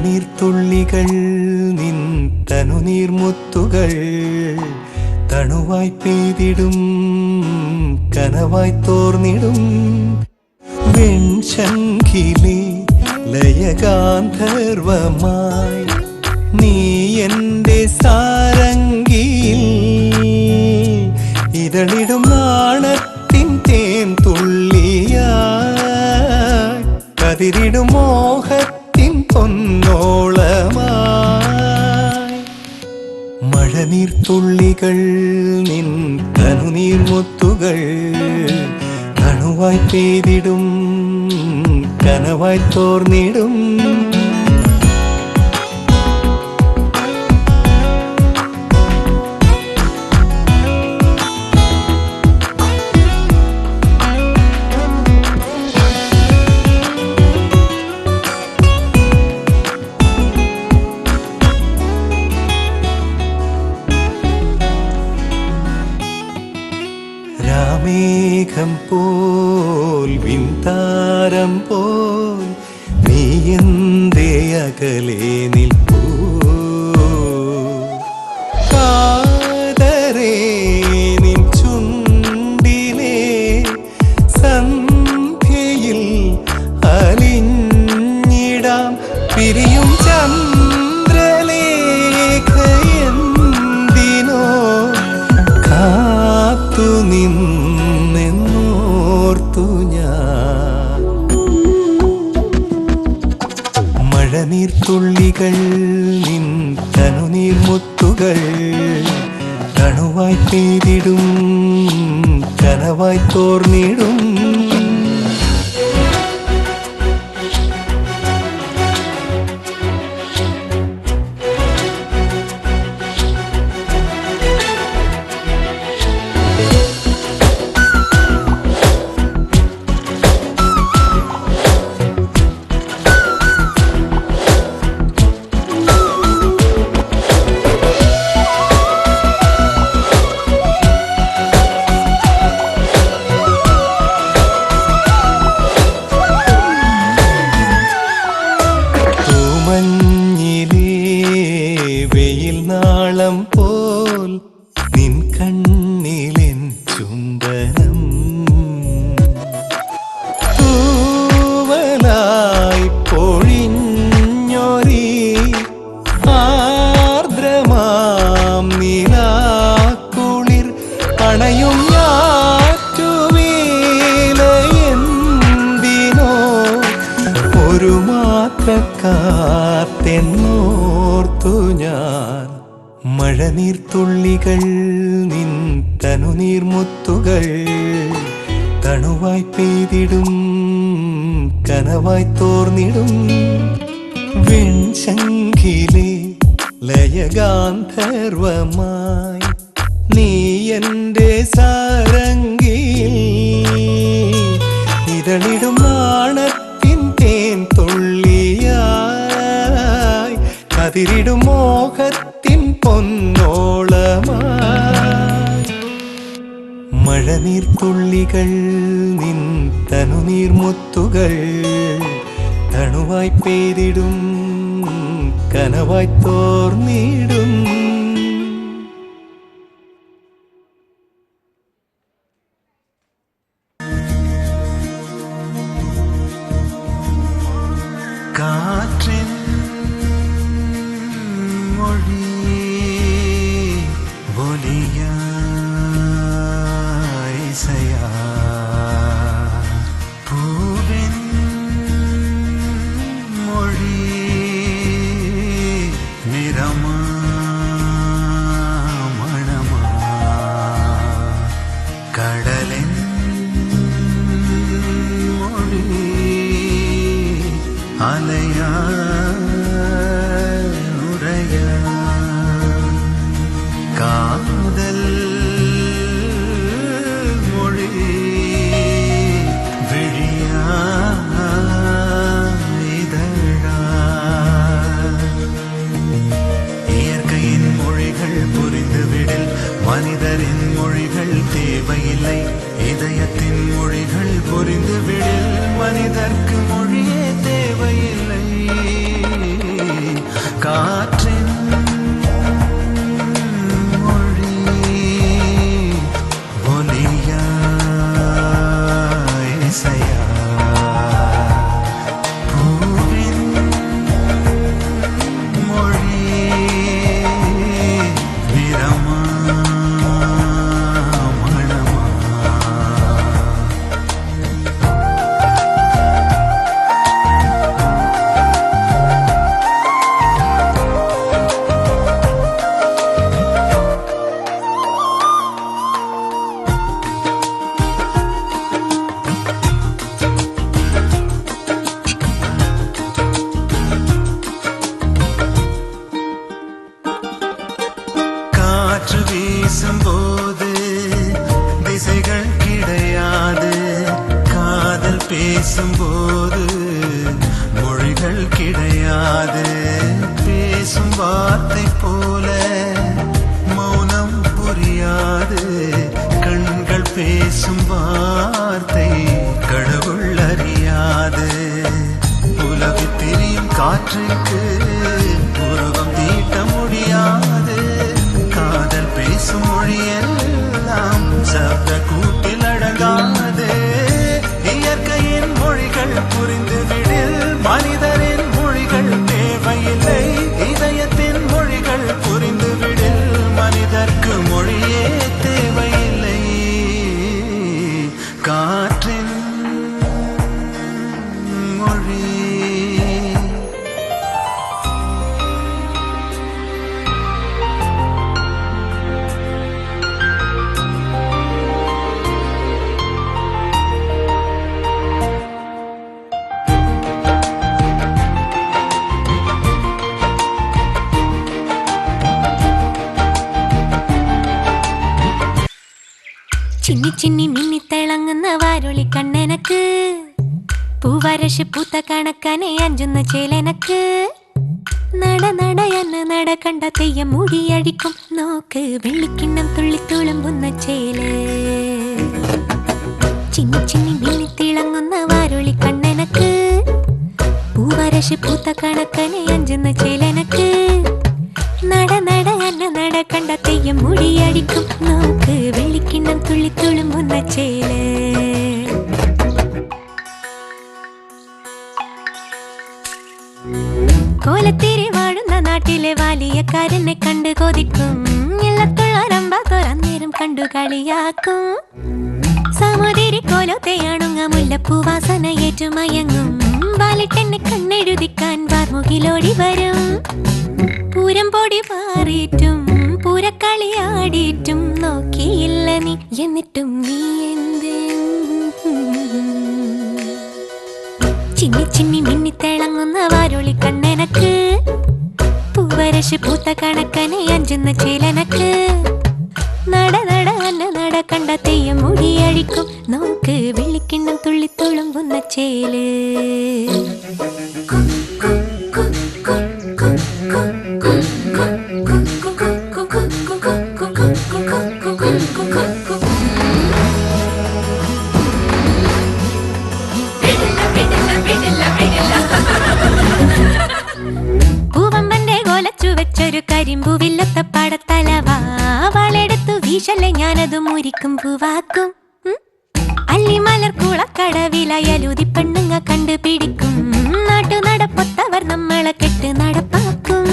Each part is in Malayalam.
മഴനീർത്തുള്ളികൾ നിൻ തനുനീർമുത്തുകൾ തണുവായി പെയ്തിടും കനവായി തോർന്നിടും വെൺശംഖിലെ ലയഗാന്ധർവമായി നീ എൻ്റെ സാരംഗിയിൽ ഇതളിടും നാണത്തിൻ തേൻ തുള്ളിയായി കതിരിടും മോഹത്തിൻ പൊന്നോളമായി മഴനീർത്തുള്ളികൾ നിൻ തനുനീർമുത്തുകൾ തണുവായി പെയ്തിടും കനവായി തോർന്നിടും രാമേഘം പോൽ വിൻതാരം പോൽ നീ എന്തേ അകലെ നിൽപ്പൂ കാതരേ നിൻ ചുണ്ടിലെ സന്ധ്യയിൽ അലിഞ്ഞിടാം പിരിയും ചന്ദ്രലേഖയെന്തിനോ കാത്തു നിന്നോർത്തു ഞാൻ മഴനീർത്തുള്ളികൾ നിൻ തനുനീർമുത്തുകൾ തണുവായി പെയ്തിടും കനവായി തോർന്നിടും നാളം പോൽ നിൻ കണ്ണിലെൻ ചുംബനം തൂവലായി പൊഴിഞ്ഞൊരി ആർദ്രമാം നിലാക്കുളിർ അണയും ഞാറ്റുവേലയെന്തിനോ ഒരു മാത്ര കാത്തെന്നോർത്തു ഞാൻ മഴനീർത്തുള്ളികൾ നിൻ തനുനീർമുത്തുകൾ തണുവായി പെയ്തിടും കനവായി തോർന്നിടും വെൺശംഖിലെ ലയഗാന്ധർവമായി നീ എൻ്റെ സാരംഗിയിൽ ഇതളിടും നാണത്തിൻ തേൻ തുള്ളിയായി കതിരിടും മോഹത്തിൻ പൊന്നോളമായി മഴനീർത്തുള്ളികൾ നിൻ തനുനീർമുത്തുകൾ തണുവായി പെയ്തിടും കനവായി തോർന്നിടും കാറ്റിൻ മൊഴി ബൊലിയായിസയാ പൂവിൻ മൊഴി നിരമാ മണമാ കടലിൻ മൊഴി അലയാ ഉറയാ കാതൽ മൊഴി വിഴിയാ ഇതഴാ இயற்கையின் மொழிகள் புரிந்துவிடில் மனிதரின் மொழிகள் தேவையில்லை இதயத்தின் மொழிகள் புரிந்துவிடில் மனிதர்க்கு மொழியே தேவையில்லை போது மொழிகள் கிடையாது. பேசும் வார்த்தை போல மௌனம் புரியாது. கண்கள் பேசும் வார்த்தை கடவுள் அறியாது. உலகு தெரியும் காற்றுக்கு உருவம் தீட்ட முடியாது. காதல் பேசும் மொழியெல்லாம் சப்த கூட்டில் அடங்காது. இயற்கையின் மொழிகள் புரிந்துவிடில் மனிதரின் மொழிகள் தேவையில்லை. இதயத்தின் மொழிகள் புரிந்துவிடில் மனிதர்க்கு மொழியே தேவையில்லை. காற்றின் மொழி ചിന്നി ചിന്നി മിന്നി തിളങ്ങുന്ന വാരൊളി കണ്ണെനക്ക്. പൂവരശ് പൂത്ത കണക്കനെ അഞ്ചുന്ന ചേലനക്ക്. നട നടയെന്ന് നട കണ്ട തെയ്യം മുടിയടിക്കും നോക്ക്. വെള്ളിക്കിണ്ണം തുള്ളി തുളുമ്പുന്ന ചേല്. ചിന്നി ചിന്നി മിന്നി തിളങ്ങുന്ന വാരൊളി കണ്ണെനക്ക്. പൂവരശ് പൂത്ത കണക്കനെ അഞ്ചുന്ന ചേലനക്ക്. നട നട എന്ന നട കണ്ട തെയ്യം മുടിയടിക്കും നോക്ക്. വെള്ളിക്കിണ്ണം തുള്ളി തുളുമ്പുന്ന ചേല്. കോലത്തിരി വാഴുന്ന നാട്ടിലെ വാലിയക്കാരനെ കണ്ട് കൊതിക്കും. ഇല്ലത്തുള്ളൊരമ്പ തുറന്നേരം കണ്ടു കളിയാക്കും. സമുദ്രി കോലത്തെയാണുങ്ങ മുല്ലപ്പൂവാസന ഏറ്റുമയങ്ങും. വാലിട്ടെന്നെ കണ്ണെഴുതിക്കാൻ വാർമുകിലോടി വരും. പൂരം പൊടി പാറിയിട്ടും പൂരക്കളിയാടിയിട്ടും നോക്കിയില്ല നീ. എന്നിട്ടും നീ എന്ത് ചിന്നി ചിന്നി മിന്നി തിളങ്ങുന്ന വാരൊളി കണ്ണെനക്ക്. പൂവരശ് പൂത്ത കണക്കനെ അഞ്ചുന്ന ചേലനക്ക്. നട നട അന്ന നട കണ്ട തെയ്യം മുടിയടിക്കും നോക്ക്. വെള്ളിക്കിണ്ണം തുള്ളി തുളുമ്പുന്ന ചേല്. പൂവമ്പന്റെ കോലച്ചു വെച്ചൊരു കരിമ്പൂവില്ലത്ത പടത്തലവാ. വളെടുത്തു വീശല്ലേ ഞാനത് മുരിക്കും പൂവാക്കും. അല്ലിമലർ കുളക്കടവിലയലുതി പെണ്ണുങ്ങ കണ്ടുപിടിക്കും. നാട്ടു നടപ്പൊത്തവർ നമ്മളെ കെട്ട് നടപ്പാക്കും.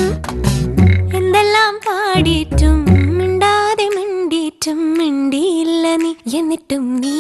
എന്തെല്ലാം പാടിയിട്ടും മിണ്ടാതെ മിണ്ടിയിട്ടും മിണ്ടിയില്ല നീ. എന്നിട്ടും നീ